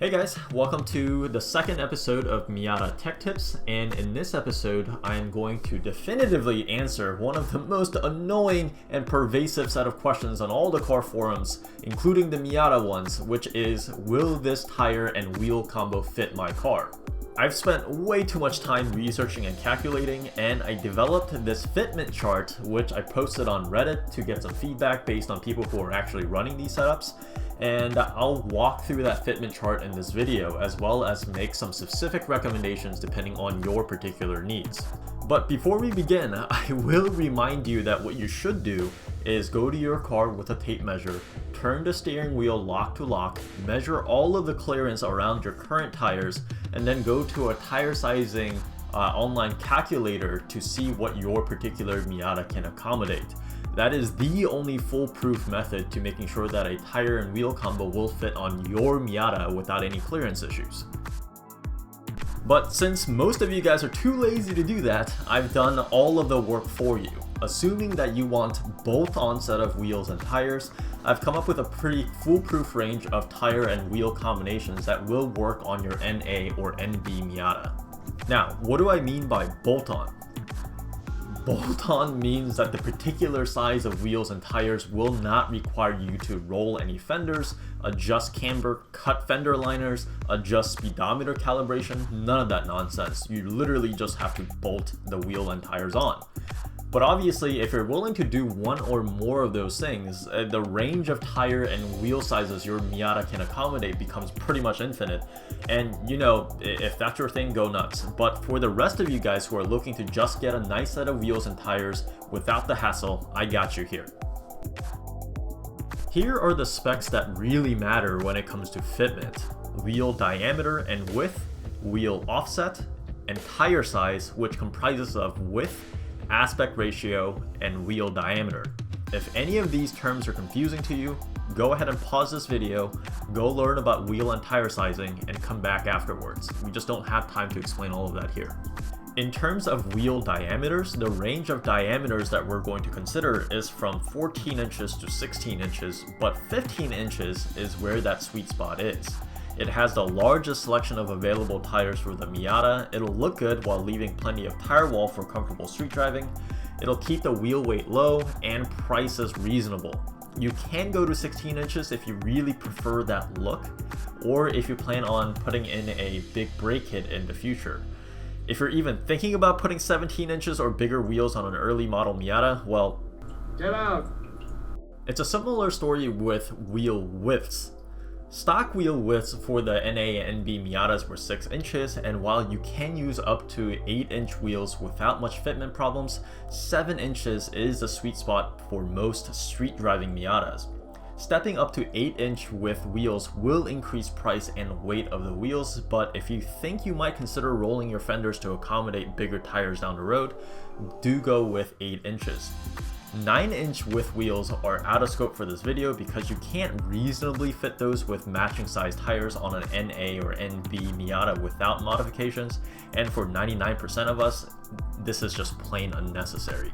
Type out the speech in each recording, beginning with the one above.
Hey guys, welcome to the second episode of Miata Tech Tips, and in this episode I am going to definitively answer one of the most annoying and pervasive set of questions on all the car forums, including the Miata ones, which is, will this tire and wheel combo fit my car? I've spent way too much time researching and calculating, and I developed this Fitment chart which I posted on Reddit to get some feedback based on people who are actually running these setups. And I'll walk through that fitment chart in this video, as well as make some specific recommendations depending on your particular needs. But before we begin, I will remind you that what you should do is go to your car with a tape measure, turn the steering wheel lock to lock, measure all of the clearance around your current tires, and then go to a tire sizing online calculator to see what your particular Miata can accommodate. That is the only foolproof method to making sure that a tire and wheel combo will fit on your Miata without any clearance issues. But since most of you guys are too lazy to do that, I've done all of the work for you. Assuming that you want bolt-on set of wheels and tires, I've come up with a pretty foolproof range of tire and wheel combinations that will work on your NA or NB Miata. Now, what do I mean by bolt-on? Bolt-on means that the particular size of wheels and tires will not require you to roll any fenders, adjust camber, cut fender liners, adjust speedometer calibration, none of that nonsense. You literally just have to bolt the wheel and tires on. But obviously, if you're willing to do one or more of those things, the range of tire and wheel sizes your Miata can accommodate becomes pretty much infinite. And you know, if that's your thing, go nuts. But for the rest of you guys who are looking to just get a nice set of wheels and tires without the hassle, I got you here. Here are the specs that really matter when it comes to fitment: wheel diameter and width, wheel offset, and tire size, which comprises of width, aspect ratio, and wheel diameter. If any of these terms are confusing to you, go ahead and pause this video, go learn about wheel and tire sizing, and come back afterwards. We just don't have time to explain all of that here. In terms of wheel diameters, the range of diameters that we're going to consider is from 14 inches to 16 inches, but 15 inches is where that sweet spot is. It has the largest selection of available tires for the Miata. It'll look good while leaving plenty of tire wall for comfortable street driving. It'll keep the wheel weight low, and price is reasonable. You can go to 16 inches if you really prefer that look, or if you plan on putting in a big brake kit in the future. If you're even thinking about putting 17 inches or bigger wheels on an early model Miata, well, get out! It's a similar story with wheel widths. Stock wheel widths for the NA and NB Miatas were 6 inches, and while you can use up to 8-inch wheels without much fitment problems, 7 inches is the sweet spot for most street driving Miatas. Stepping up to 8-inch width wheels will increase price and weight of the wheels, but if you think you might consider rolling your fenders to accommodate bigger tires down the road, do go with 8 inches. 9-inch width wheels are out of scope for this video because you can't reasonably fit those with matching size tires on an NA or NB Miata without modifications, and for 99% of us, this is just plain unnecessary.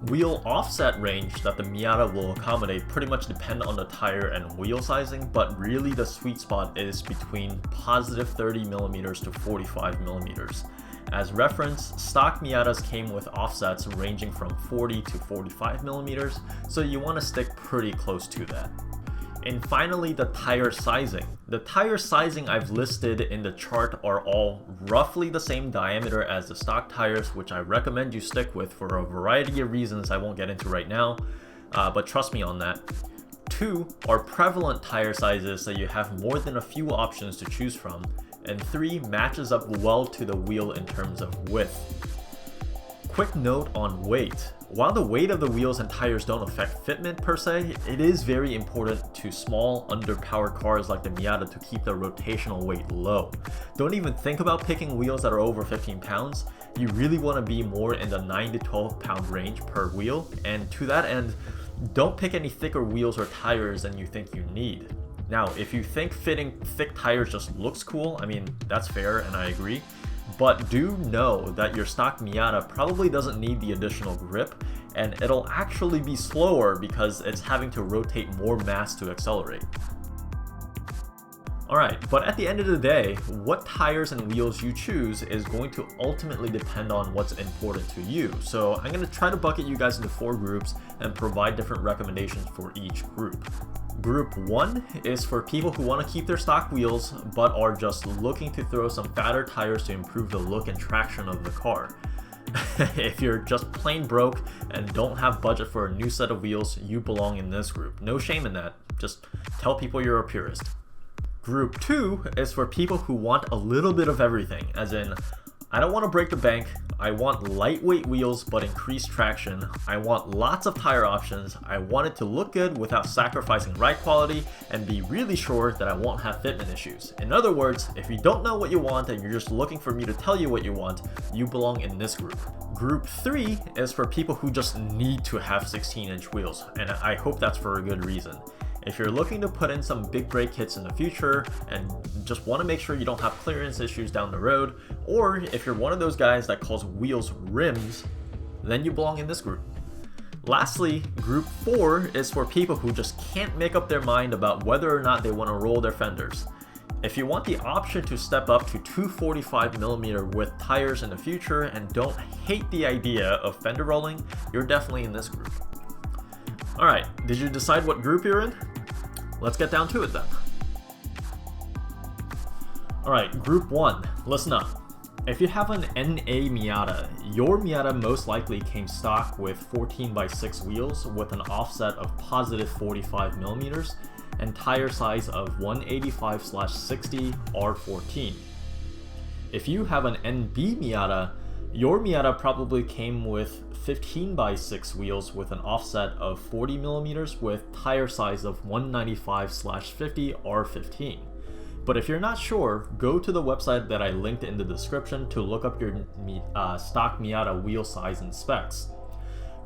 Wheel offset range that the Miata will accommodate pretty much depend on the tire and wheel sizing, but really the sweet spot is between positive 30mm to 45mm. As reference, stock Miatas came with offsets ranging from 40 to 45mm, so you want to stick pretty close to that. And finally, the tire sizing. The tire sizing I've listed in the chart are all roughly the same diameter as the stock tires, which I recommend you stick with for a variety of reasons I won't get into right now, but trust me on that. 2 are prevalent tire sizes, so you have more than a few options to choose from. And 3 matches up well to the wheel in terms of width. Quick note on weight. While the weight of the wheels and tires don't affect fitment per se, it is very important to small, underpowered cars like the Miata to keep the rotational weight low. Don't even think about picking wheels that are over 15 pounds. You really want to be more in the 9 to 12 pound range per wheel, and to that end, don't pick any thicker wheels or tires than you think you need. Now, if you think fitting thick tires just looks cool, I mean, that's fair and I agree. But do know that your stock Miata probably doesn't need the additional grip, and it'll actually be slower because it's having to rotate more mass to accelerate. Alright, but at the end of the day, what tires and wheels you choose is going to ultimately depend on what's important to you. So I'm going to try to bucket you guys into 4 groups and provide different recommendations for each group. Group 1 is for people who want to keep their stock wheels but are just looking to throw some fatter tires to improve the look and traction of the car. If you're just plain broke and don't have budget for a new set of wheels, you belong in this group. No shame in that, just tell people you're a purist. Group 2 is for people who want a little bit of everything, as in, I don't want to break the bank, I want lightweight wheels but increased traction, I want lots of tire options, I want it to look good without sacrificing ride quality, and be really sure that I won't have fitment issues. In other words, if you don't know what you want and you're just looking for me to tell you what you want, you belong in this group. Group 3 is for people who just need to have 16-inch wheels, and I hope that's for a good reason. If you're looking to put in some big brake kits in the future and just want to make sure you don't have clearance issues down the road, or if you're one of those guys that calls wheels rims, then you belong in this group. Lastly, group 4 is for people who just can't make up their mind about whether or not they want to roll their fenders. If you want the option to step up to 245mm width tires in the future and don't hate the idea of fender rolling, you're definitely in this group. Alright, did you decide what group you're in? Let's get down to it then. Alright, group 1, listen up. If you have an NA Miata, your Miata most likely came stock with 14x6 wheels with an offset of positive 45mm and tire size of 185/60 R14. If you have an NB Miata, your Miata probably came with 15x6 wheels with an offset of 40mm with tire size of 195/50 R15. But if you're not sure, go to the website that I linked in the description to look up your stock Miata wheel size and specs.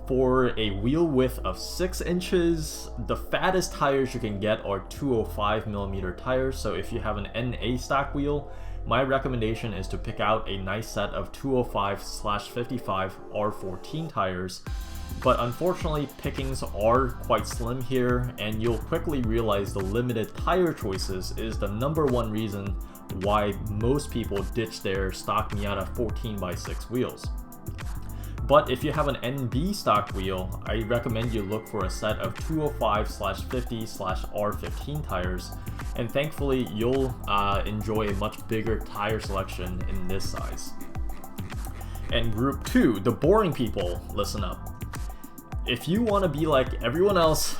For a wheel width of 6 inches, the fattest tires you can get are 205mm tires, so if you have an NA stock wheel, my recommendation is to pick out a nice set of 205/55 R14 tires, but unfortunately pickings are quite slim here, and you'll quickly realize the limited tire choices is the #1 reason why most people ditch their stock Miata 14x6 wheels. But if you have an NB stock wheel, I recommend you look for a set of 205/50/R15 tires, and thankfully you'll enjoy a much bigger tire selection in this size. And group 2, the boring people, listen up. If you want to be like everyone else,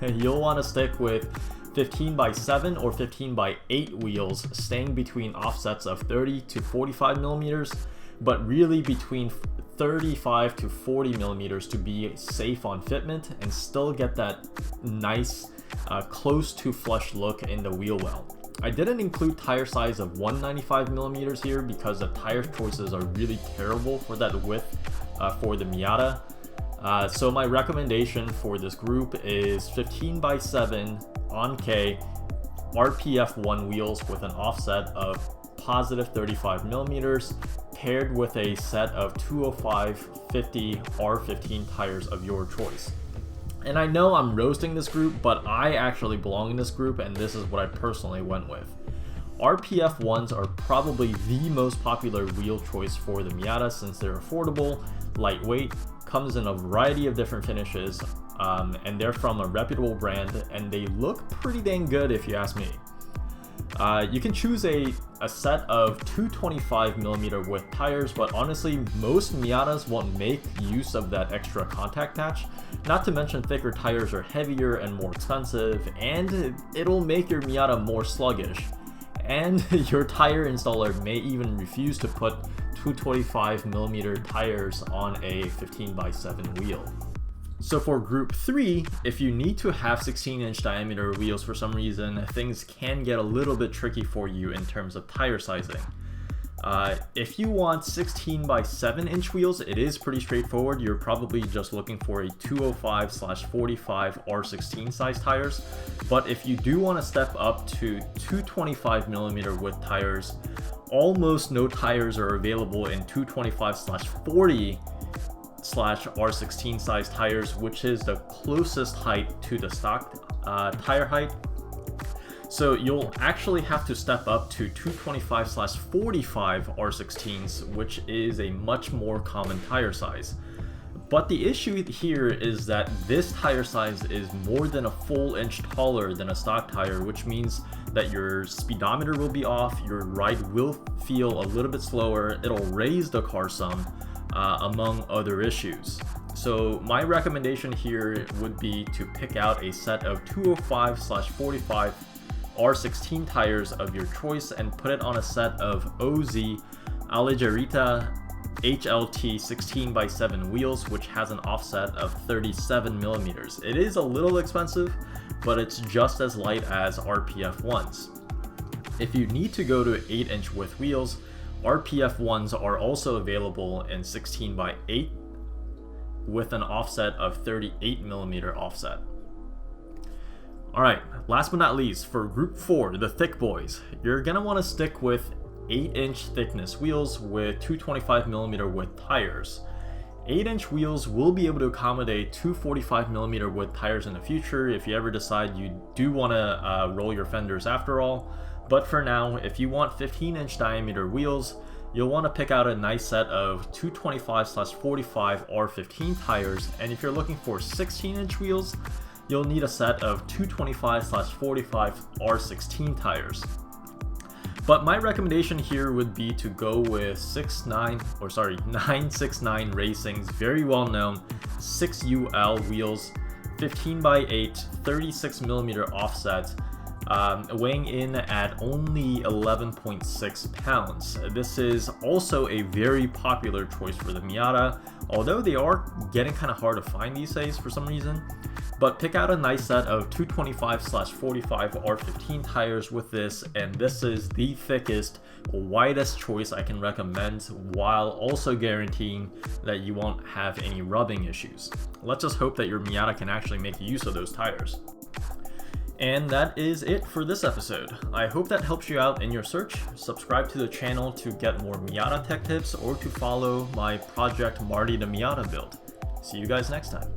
you'll want to stick with 15x7 or 15x8 wheels, staying between offsets of 30 to 45mm, but really between 35 to 40mm to be safe on fitment and still get that nice close to flush look in the wheel well. I didn't include tire size of 195mm here because the tire choices are really terrible for that width for the Miata. So my recommendation for this group is 15x7 on K RPF1 wheels with an offset of positive 35mm paired with a set of 205/50 R15 tires of your choice. And I know I'm roasting this group, but I actually belong in this group, and this is what I personally went with. RPF ones are probably the most popular wheel choice for the Miata since they're affordable, lightweight, comes in a variety of different finishes, and they're from a reputable brand, and they look pretty dang good if you ask me. You can choose a set of 225mm width tires, but honestly, most Miatas won't make use of that extra contact patch. Not to mention thicker tires are heavier and more expensive, and it'll make your Miata more sluggish. And your tire installer may even refuse to put 225mm tires on a 15x7 wheel. So for group 3, if you need to have 16-inch diameter wheels for some reason, things can get a little bit tricky for you in terms of tire sizing. If you want 16x7-inch wheels, it is pretty straightforward. You're probably just looking for a 205/45 R16 size tires. But if you do want to step up to 225mm width tires, almost no tires are available in 225/40/R16 size tires, which is the closest height to the stock tire height. So you'll actually have to step up to 225/45 R16s, which is a much more common tire size. But the issue here is that this tire size is more than a full inch taller than a stock tire, which means that your speedometer will be off, your ride will feel a little bit slower, it'll raise the car some, among other issues. So my recommendation here would be to pick out a set of 205/45 R16 tires of your choice and put it on a set of OZ Allegerita HLT 16x7 wheels, which has an offset of 37 millimeters. It is a little expensive, but it's just as light as RPF ones. If you need to go to 8-inch width wheels, RPF ones are also available in 16x8 with an offset of 38 millimeter offset. Alright, last but not least, for Group 4, the thick boys, you're going to want to stick with 8-inch thickness wheels with 225mm width tires. 8-inch wheels will be able to accommodate 245mm width tires in the future if you ever decide you do want to roll your fenders after all. But for now, if you want 15-inch diameter wheels, you'll want to pick out a nice set of 225/45 R15 tires, and if you're looking for 16-inch wheels, you'll need a set of 225/45 R16 tires. But my recommendation here would be to go with 969 Racing's very well known 6UL wheels, 15x8, 36mm offset, weighing in at only 11.6 pounds. This is also a very popular choice for the Miata, although they are getting kind of hard to find these days for some reason. But pick out a nice set of 225/45 R15 tires with this, and this is the thickest, widest choice I can recommend, while also guaranteeing that you won't have any rubbing issues. Let's just hope that your Miata can actually make use of those tires. And that is it for this episode. I hope that helps you out in your search. Subscribe to the channel to get more Miata tech tips or to follow my Project Marty the Miata build. See you guys next time.